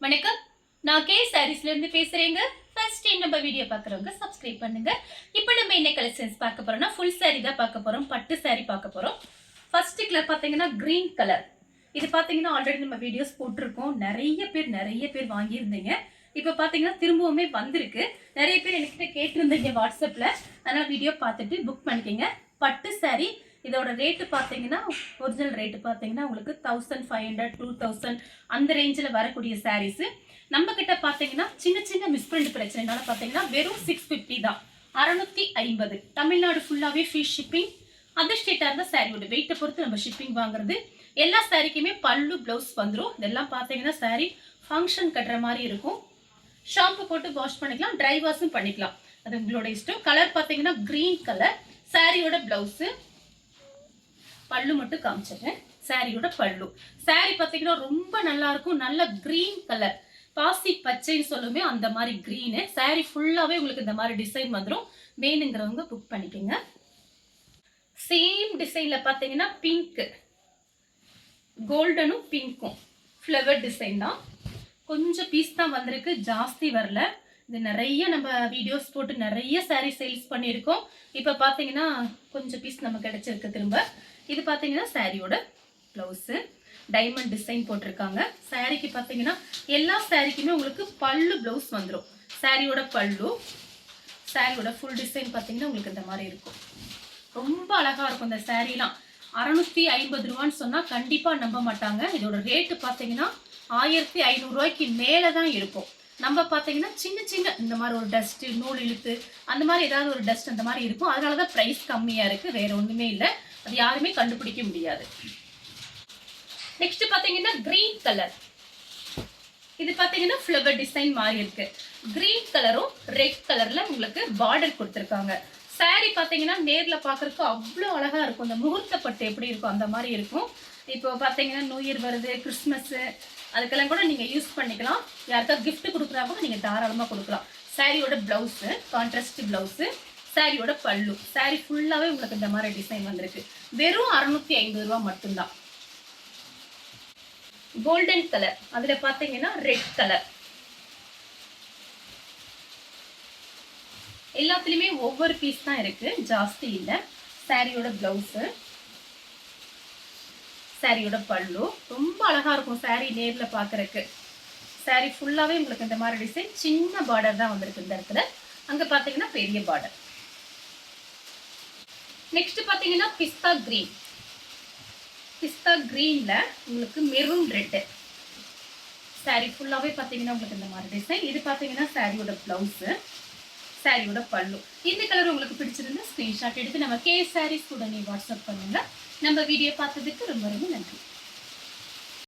வணக்கம். நான் கே சாரீஸ்ல இருந்து பேசுறேங்க. ஃபர்ஸ்ட் டைம் நம்ம வீடியோ பார்க்குறவங்க சப்ஸ்கிரைப் பண்ணுங்க. இப்போ நம்ம என்ன கலெக்ஷன்ஸ் பார்க்க போறோம்னா ஃபுல் சாரி தான் பார்க்க போறோம். பட்டு சாரி பார்க்க போறோம். ஃபர்ஸ்ட் கலர் பார்த்தீங்கன்னா கிரீன் கலர். இது பார்த்தீங்கன்னா ஆல்ரெடி நம்ம வீடியோஸ் போட்டிருக்கோம். நிறைய பேர் வாங்கியிருந்தீங்க. இப்போ பார்த்தீங்கன்னா திரும்பவுமே வந்திருக்கு. நிறைய பேர் என்கிட்ட கேட்டிருந்தீங்க வாட்ஸ்அப்ல. அதனால வீடியோ பார்த்துட்டு புக் பண்ணிக்கங்க. பட்டு சாரி இதோட ரேட்டு பார்த்தீங்கன்னா ஒரிஜினல் ரேட்டு பார்த்தீங்கன்னா உங்களுக்கு 1500 2000 அந்த ரேஞ்சில் வரக்கூடிய சாரீஸ். நம்ம கிட்ட பார்த்தீங்கன்னா சின்ன மிஸ்பிரிண்ட் பிரச்சனைனால பார்த்தீங்கன்னா வெறும் 650 தான், 650. தமிழ்நாடு ஃபுல்லாகவே ஃப்ரீ ஷிப்பிங். அதர் ஸ்டேட்டாக இருந்தால் சாரியோட வெயிட்டை பொறுத்து நம்ம ஷிப்பிங் வாங்குறது. எல்லா சாரிக்குமே பல்லு ப்ளவுஸ் வந்துடும். இதெல்லாம் பார்த்தீங்கன்னா சாரி ஃபங்க்ஷன் கட்டுற மாதிரி இருக்கும். ஷாம்பு போட்டு வாஷ் பண்ணிக்கலாம், ட்ரை வாஷும் பண்ணிக்கலாம், அது உங்களோட இஷ்டம். கலர் பார்த்தீங்கன்னா கிரீன் கலர். சாரியோட ப்ளவுஸு பல்லு மட்டும் காமிச்சிடுறேன். சாரியோட பல்லு. சாரி பார்த்தீங்கன்னா ரொம்ப நல்லா இருக்கும். நல்ல கிரீன் கலர், பாசி பச்சைன்னு சொல்லுமே அந்த மாதிரி கிரீனு. சாரி ஃபுல்லாகவே உங்களுக்கு இந்த மாதிரி டிசைன் வந்துடும். வேணுங்கிறவங்க புக் பண்ணிக்கோங்க. சேம் டிசைனில் பார்த்தீங்கன்னா பிங்க்கு, கோல்டனும் பிங்க்கும் ஃப்ளவர் டிசைன் தான். கொஞ்சம் பீஸ் தான் வந்திருக்கு, ஜாஸ்தி வரல. இது நிறைய நம்ம வீடியோஸ் போட்டு நிறைய சாரீ சேல்ஸ் பண்ணியிருக்கோம். இப்போ பார்த்தீங்கன்னா கொஞ்சம் பீஸ் நம்ம கிடைச்சிருக்கு திரும்ப. இது பார்த்தீங்கன்னா சாரியோட ப்ளவுஸு டைமண்ட் டிசைன் போட்டிருக்காங்க. சாரிக்கு பார்த்தீங்கன்னா எல்லா சாரிக்குமே உங்களுக்கு பல்லு ப்ளவுஸ் வந்துடும். சாரியோட பல்லு, சாரியோட ஃபுல் டிசைன் பார்த்தீங்கன்னா உங்களுக்கு இந்த மாதிரி இருக்கும். ரொம்ப அழகாக இருக்கும் இந்த சாரீலாம். 650 ரூபான்னு சொன்னால் கண்டிப்பாக நம்ப மாட்டாங்க. இதோட ரேட்டு பார்த்தீங்கன்னா 1500 ரூபாய்க்கு மேலே தான் இருக்கும். நம்ம பார்த்தீங்கன்னா சின்ன இந்த மாதிரி ஒரு டஸ்ட்டு, நூல் இழுத்து அந்த மாதிரி ஏதாவது ஒரு டஸ்ட் அந்த மாதிரி இருக்கும். அதனால தான் ப்ரைஸ் கம்மியாக இருக்குது, வேறு ஒன்றுமே இல்லை. அது யாருமே கண்டுபிடிக்க முடியாது. நெக்ஸ்ட் பார்த்தீங்கன்னா கிரீன் கலர். இது பார்த்தீங்கன்னா ஃப்ளவர் டிசைன் மாதிரி இருக்கு. கிரீன் கலரும் ரெட் கலரில் உங்களுக்கு பார்டர் கொடுத்துருக்காங்க. சாரி பார்த்தீங்கன்னா நேரில் பார்க்குறதுக்கு அவ்வளோ அழகாக இருக்கும். இந்த முகூர்த்த பட்டு எப்படி இருக்கும் அந்த மாதிரி இருக்கும். இப்போ பார்த்தீங்கன்னா நியூ இயர் வருது, கிறிஸ்மஸ்ஸு, அதுக்கெல்லாம் கூட நீங்கள் யூஸ் பண்ணிக்கலாம். யாருக்காவது கிஃப்ட் கொடுக்குறாங்க நீங்கள் தாராளமாக கொடுக்கலாம். சாரியோட ப்ளவுஸு கான்ட்ராஸ்ட் ப்ளவுஸு, சாரியோட பல்லு. சாரி ஃபுல்லாகவே உங்களுக்கு இந்த மாதிரி டிசைன் வந்திருக்கு. வெறும் 650 ரூபா மட்டும்தான். கோல்டன் கலர், அதில் பார்த்தீங்கன்னா ரெட் கலர். எல்லாத்துலேயுமே ஒவ்வொரு பீஸ் தான் இருக்கு, ஜாஸ்தி இல்லை. சாரியோட ப்ளவுஸு, சாரியோட பல்லு ரொம்ப அழகா இருக்கும். சாரி நேரில் பார்க்கறதுக்கு. சாரி ஃபுல்லாகவே உங்களுக்கு இந்த மாதிரி டிசைன். சின்ன பார்டர் தான் வந்திருக்கு இந்த இடத்துல. அங்கே பார்த்தீங்கன்னா பெரிய பார்டர். நெக்ஸ்ட் பார்த்தீங்கன்னா பிஸ்தா கிரீன். பிஸ்தா கிரீனில் உங்களுக்கு மெரூன் ரெட்டு. சாரி ஃபுல்லாகவே பார்த்தீங்கன்னா உங்களுக்கு இந்த மாதிரி டிசைன். இது பார்த்தீங்கன்னா சாரியோட ப்ளவுஸு, சாரியோட பல்லு. இந்த கலர் உங்களுக்கு பிடிச்சிருந்தா ஸ்க்ரீன்ஷாட் எடுத்து நம்ம கே சாரீஸ் கூட நீ வாட்ஸ்அப் பண்ணுங்க. நம்ம வீடியோ பார்த்ததுக்கு ரொம்ப நன்றி.